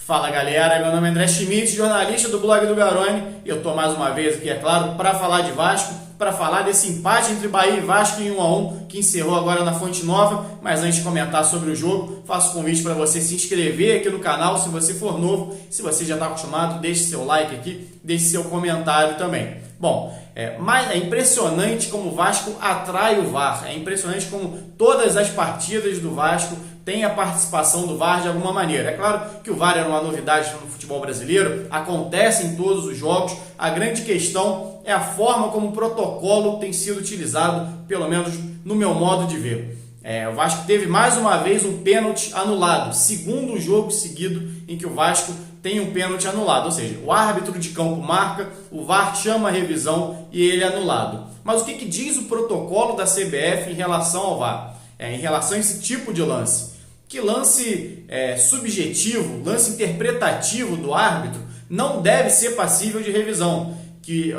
Fala galera, meu nome é André Schmidt, jornalista do blog do Garone, e eu estou mais uma vez aqui, é claro, para falar de Vasco, para falar desse empate entre Bahia e Vasco em 1-1, que encerrou agora na Fonte Nova. Mas antes de comentar sobre o jogo, faço o convite para você se inscrever aqui no canal se você for novo. Se você já está acostumado, deixe seu like aqui, deixe seu comentário também. Bom, mas é impressionante como o Vasco atrai o VAR, é impressionante como todas as partidas do Vasco tem a participação do VAR de alguma maneira. É claro que o VAR era uma novidade no futebol brasileiro, acontece em todos os jogos. A grande questão é a forma como o protocolo tem sido utilizado, pelo menos no meu modo de ver. O Vasco teve mais uma vez um pênalti anulado, segundo jogo seguido em que o Vasco tem um pênalti anulado, ou seja, o árbitro de campo marca, o VAR chama a revisão e ele é anulado. Mas o que diz o protocolo da CBF em relação ao VAR? Em relação a esse tipo de lance? Que lance subjetivo, lance interpretativo do árbitro não deve ser passível de revisão. Que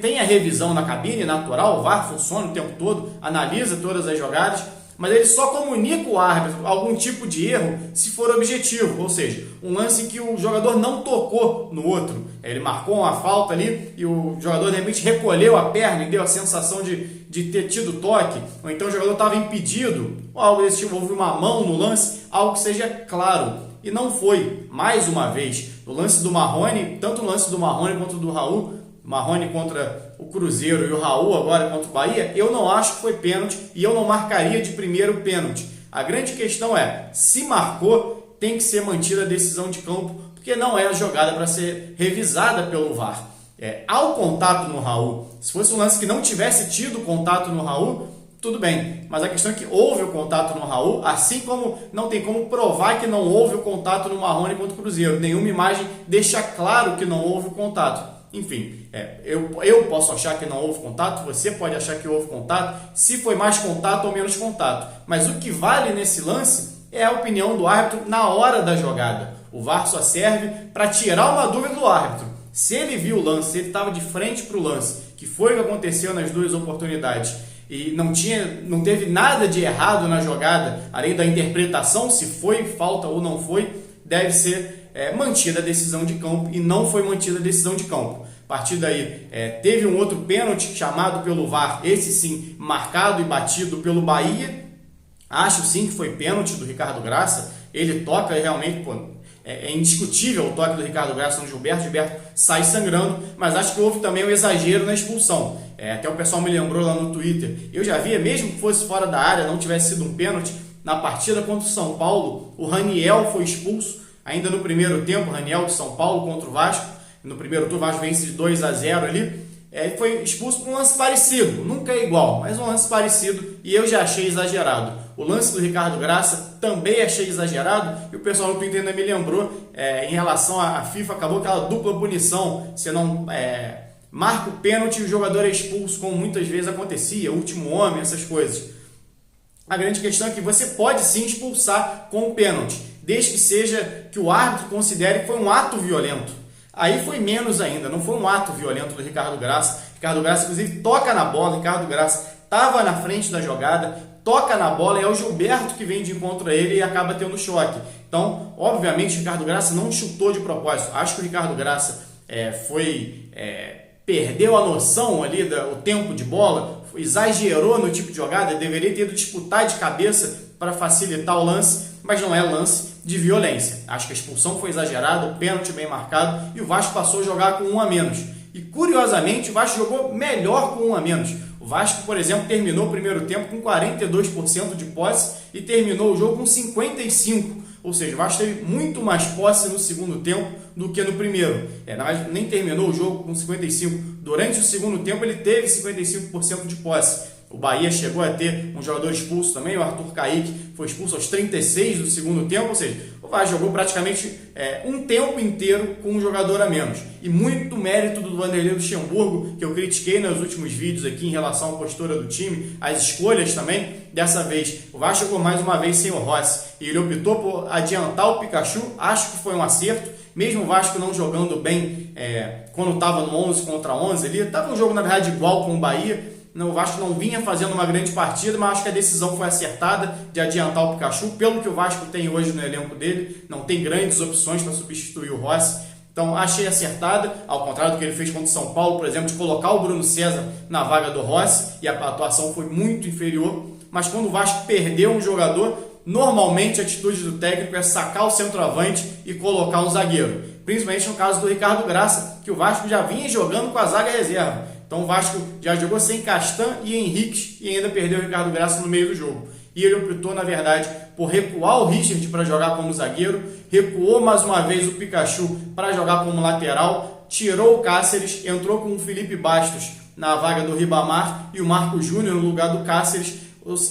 tem a revisão na cabine natural, o VAR funciona o tempo todo, analisa todas as jogadas, mas ele só comunica o árbitro algum tipo de erro se for objetivo, ou seja, um lance em que o jogador não tocou no outro. Ele marcou uma falta ali e o jogador de repente recolheu a perna e deu a sensação de ter tido toque, ou então o jogador estava impedido, ou algo desse tipo, houve uma mão no lance, algo que seja claro. E não foi, mais uma vez, no lance do Marrone, tanto no lance do Marrone quanto do Raul, Marrone contra o Cruzeiro e o Raul agora contra o Bahia, eu não acho que foi pênalti e eu não marcaria de primeiro pênalti. A grande questão é, se marcou, tem que ser mantida a decisão de campo, porque não é a jogada para ser revisada pelo VAR. Ao contato no Raul, se fosse um lance que não tivesse tido contato no Raul, tudo bem, mas a questão é que houve o contato no Raul, assim como não tem como provar que não houve o contato no Marrone contra o Cruzeiro. Nenhuma imagem deixa claro que não houve o contato. Enfim, eu posso achar que não houve contato, você pode achar que houve contato, se foi mais contato ou menos contato. Mas o que vale nesse lance é a opinião do árbitro na hora da jogada. O VAR só serve para tirar uma dúvida do árbitro. Se ele viu o lance, se ele estava de frente para o lance, que foi o que aconteceu nas duas oportunidades, e não teve nada de errado na jogada, além da interpretação, se foi falta ou não foi, deve ser mantida a decisão de campo, e não foi mantida a decisão de campo. A partir daí, teve um outro pênalti chamado pelo VAR, esse sim, marcado e batido pelo Bahia. Acho sim que foi pênalti do Ricardo Graça, ele toca realmente, é indiscutível o toque do Ricardo Graça no Gilberto sai sangrando, mas acho que houve também um exagero na expulsão. Até o pessoal me lembrou lá no Twitter, eu já via, mesmo que fosse fora da área, não tivesse sido um pênalti, na partida contra o São Paulo, o Raniel foi expulso, ainda no primeiro tempo, o Raniel de São Paulo contra o Vasco, no primeiro turno o Vasco vence de 2-0 ali, foi expulso por um lance parecido, nunca é igual, mas um lance parecido, e eu já achei exagerado. O lance do Ricardo Graça também achei exagerado, e o pessoal no Twitter ainda me lembrou, em relação à FIFA, acabou aquela dupla punição, você não marca o pênalti e o jogador é expulso, como muitas vezes acontecia, último homem, essas coisas. A grande questão é que você pode sim expulsar com o pênalti, desde que seja que o árbitro considere que foi um ato violento. Aí foi menos ainda, não foi um ato violento do Ricardo Graça. Ricardo Graça, inclusive, toca na bola. Ricardo Graça estava na frente da jogada, toca na bola e é o Gilberto que vem de encontro a ele e acaba tendo choque. Então, obviamente, o Ricardo Graça não chutou de propósito. Acho que o Ricardo Graça perdeu a noção ali, o tempo de bola, exagerou no tipo de jogada, deveria ter ido disputar de cabeça para facilitar o lance, mas não é lance de violência. Acho que a expulsão foi exagerada, o pênalti bem marcado e o Vasco passou a jogar com 1 a menos. E curiosamente o Vasco jogou melhor com 1 a menos. O Vasco, por exemplo, terminou o primeiro tempo com 42% de posse e terminou o jogo com 55%. Ou seja, o Vasco teve muito mais posse no segundo tempo do que no primeiro. Nem terminou o jogo com 55%. Durante o segundo tempo ele teve 55% de posse. O Bahia chegou a ter um jogador expulso também, o Arthur Kaique foi expulso aos 36 do segundo tempo, ou seja, o Vasco jogou praticamente um tempo inteiro com um jogador a menos. E muito mérito do Vanderlei Luxemburgo, que eu critiquei nos últimos vídeos aqui em relação à postura do time, as escolhas também. Dessa vez, o Vasco jogou mais uma vez sem o Rossi, e ele optou por adiantar o Pikachu, acho que foi um acerto, mesmo o Vasco não jogando bem quando estava no 11 contra 11, ele estava um jogo na verdade igual com o Bahia, O Vasco não vinha fazendo uma grande partida, mas acho que a decisão foi acertada de adiantar o Pikachu, pelo que o Vasco tem hoje no elenco dele, não tem grandes opções para substituir o Rossi. Então achei acertada, ao contrário do que ele fez contra o São Paulo, por exemplo, de colocar o Bruno César na vaga do Rossi, e a atuação foi muito inferior. Mas quando o Vasco perdeu um jogador, normalmente a atitude do técnico é sacar o centroavante e colocar um zagueiro. Principalmente no caso do Ricardo Graça, que o Vasco já vinha jogando com a zaga reserva. Então o Vasco já jogou sem Castan e Henriques e ainda perdeu o Ricardo Graça no meio do jogo. E ele optou, na verdade, por recuar o Richard para jogar como zagueiro, recuou mais uma vez o Pikachu para jogar como lateral, tirou o Cáceres, entrou com o Felipe Bastos na vaga do Ribamar e o Marco Júnior no lugar do Cáceres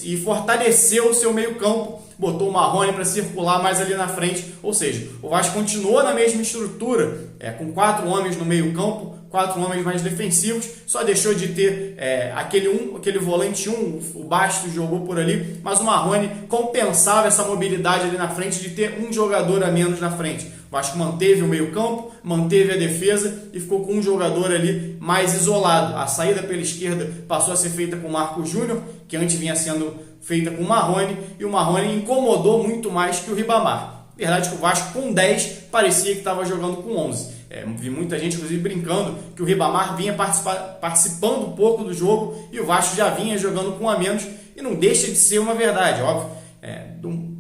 e fortaleceu o seu meio campo, botou o Marrone para circular mais ali na frente, ou seja, o Vasco continuou na mesma estrutura, com 4 homens no meio campo, 4 homens mais defensivos, só deixou de ter aquele volante 1, o Bastos jogou por ali, mas o Marrone compensava essa mobilidade ali na frente de ter um jogador a menos na frente. O Vasco manteve o meio campo, manteve a defesa e ficou com um jogador ali mais isolado. A saída pela esquerda passou a ser feita com o Marco Júnior, que antes vinha sendo feita com o Marrone, e o Marrone incomodou muito mais que o Ribamar. Verdade que o Vasco com 10 parecia que estava jogando com 11. Vi muita gente, inclusive, brincando que o Ribamar vinha participando um pouco do jogo e o Vasco já vinha jogando com um a menos, e não deixa de ser uma verdade, óbvio.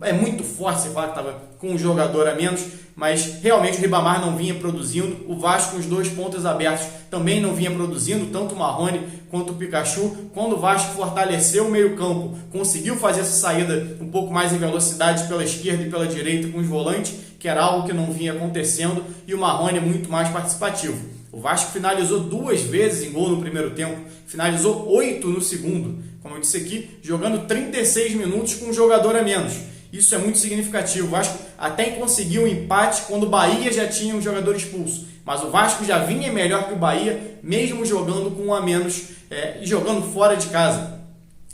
É muito forte você falar que estava com um jogador a menos, mas realmente o Ribamar não vinha produzindo. O Vasco com os 2 pontas abertos também não vinha produzindo, tanto o Marrone quanto o Pikachu. Quando o Vasco fortaleceu o meio campo, conseguiu fazer essa saída um pouco mais em velocidade pela esquerda e pela direita com os volantes, que era algo que não vinha acontecendo, e o Marrone muito mais participativo. O Vasco finalizou 2 vezes em gol no primeiro tempo, finalizou 8 no segundo, como eu disse aqui, jogando 36 minutos com um jogador a menos. Isso é muito significativo. O Vasco até conseguiu um empate quando o Bahia já tinha um jogador expulso, mas o Vasco já vinha melhor que o Bahia, mesmo jogando com um a menos e jogando fora de casa.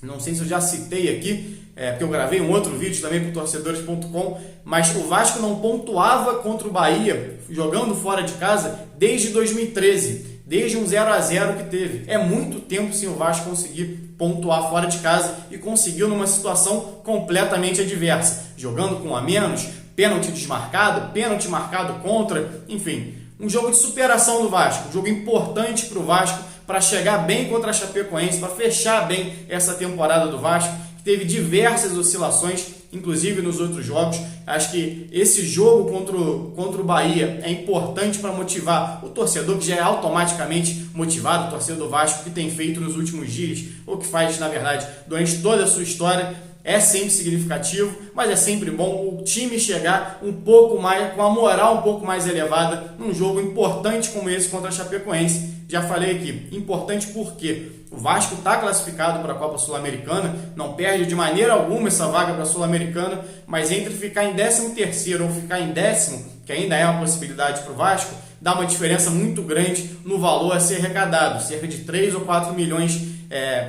Não sei se eu já citei aqui, porque eu gravei um outro vídeo também para o torcedores.com, mas o Vasco não pontuava contra o Bahia jogando fora de casa desde 2013, desde um 0-0 que teve. É muito tempo sem o Vasco conseguir pontuar fora de casa, e conseguiu numa situação completamente adversa, jogando com um a menos, pênalti desmarcado, pênalti marcado contra, enfim, um jogo de superação do Vasco, um jogo importante para o Vasco, para chegar bem contra a Chapecoense, para fechar bem essa temporada do Vasco, que teve diversas oscilações, inclusive nos outros jogos. Acho que esse jogo contra o Bahia é importante para motivar o torcedor, que já é automaticamente motivado, o torcedor do Vasco, que tem feito nos últimos dias, ou que faz, na verdade, durante toda a sua história. É sempre significativo, mas é sempre bom o time chegar um pouco mais, com a moral um pouco mais elevada, num jogo importante como esse contra a Chapecoense. Já falei aqui, importante porque o Vasco está classificado para a Copa Sul-Americana, não perde de maneira alguma essa vaga para a Sul-Americana, mas entre ficar em 13º ou ficar em 10º, que ainda é uma possibilidade para o Vasco, dá uma diferença muito grande no valor a ser arrecadado, cerca de 3 ou 4 milhões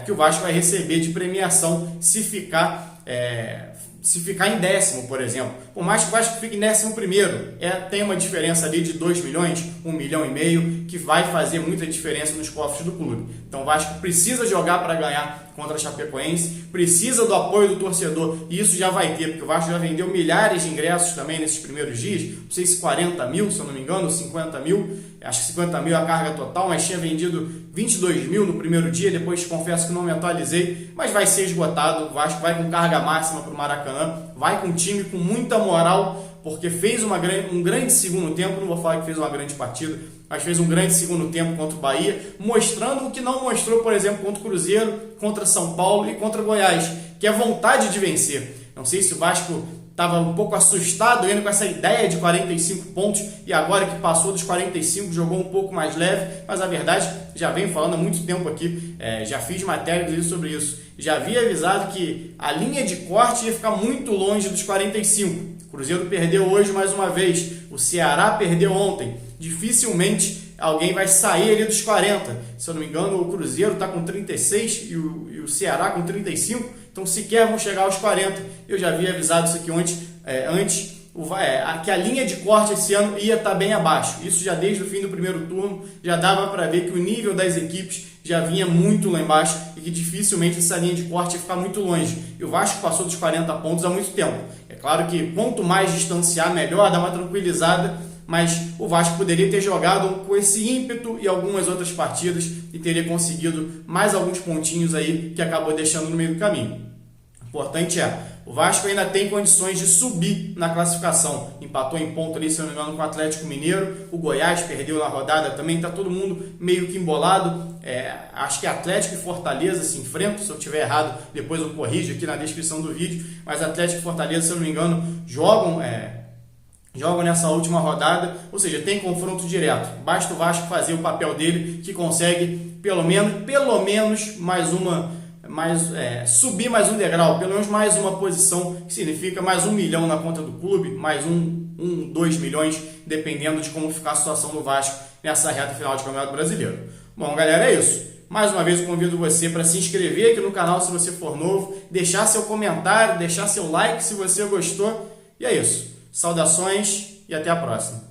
que o Vasco vai receber de premiação se ficar em 10º, por exemplo. Por mais que o Vasco fique em 11º, tem uma diferença ali de 2 milhões, 1,5 milhão, que vai fazer muita diferença nos cofres do clube. Então o Vasco precisa jogar para ganhar contra a Chapecoense, precisa do apoio do torcedor, e isso já vai ter, porque o Vasco já vendeu milhares de ingressos também nesses primeiros dias, não sei se 40 mil, se eu não me engano, 50 mil, acho que 50 mil é a carga total, mas tinha vendido 22 mil no primeiro dia, depois confesso que não me atualizei, mas vai ser esgotado. O Vasco vai com carga máxima para o Maracanã, vai com um time com muita moral, porque fez um grande segundo tempo, não vou falar que fez uma grande partida, mas fez um grande segundo tempo contra o Bahia, mostrando o que não mostrou, por exemplo, contra o Cruzeiro, contra São Paulo e contra Goiás, que é vontade de vencer. Não sei se o Vasco estava um pouco assustado ainda com essa ideia de 45 pontos, e agora que passou dos 45 jogou um pouco mais leve, mas a verdade, já venho falando há muito tempo aqui, já fiz matérias sobre isso, já havia avisado que a linha de corte ia ficar muito longe dos 45. O Cruzeiro perdeu hoje mais uma vez, o Ceará perdeu ontem, dificilmente alguém vai sair ali dos 40. Se eu não me engano, o Cruzeiro está com 36 e o Ceará com 35, então sequer vão chegar aos 40. Eu já havia avisado isso aqui antes que a linha de corte esse ano ia estar bem abaixo. Isso já desde o fim do primeiro turno, já dava para ver que o nível das equipes já vinha muito lá embaixo e que dificilmente essa linha de corte ia ficar muito longe. E o Vasco passou dos 40 pontos há muito tempo. É claro que quanto mais distanciar, melhor, dá uma tranquilizada, mas o Vasco poderia ter jogado com esse ímpeto e algumas outras partidas e teria conseguido mais alguns pontinhos aí que acabou deixando no meio do caminho. O importante é, o Vasco ainda tem condições de subir na classificação. Empatou em ponto ali, se não me engano, com o Atlético Mineiro. O Goiás perdeu na rodada também. Está todo mundo meio que embolado. Acho que Atlético e Fortaleza se enfrentam. Se eu estiver errado, depois eu corrijo aqui na descrição do vídeo. Mas Atlético e Fortaleza, se eu não me engano, jogam nessa última rodada. Ou seja, tem confronto direto. Basta o Vasco fazer o papel dele, que consegue pelo menos subir mais um degrau, pelo menos mais uma posição, que significa mais 1 milhão na conta do clube, mais 2 milhões, dependendo de como ficar a situação do Vasco nessa reta final de Campeonato Brasileiro. Bom, galera, é isso. Mais uma vez eu convido você para se inscrever aqui no canal se você for novo, deixar seu comentário, deixar seu like se você gostou. E é isso. Saudações e até a próxima.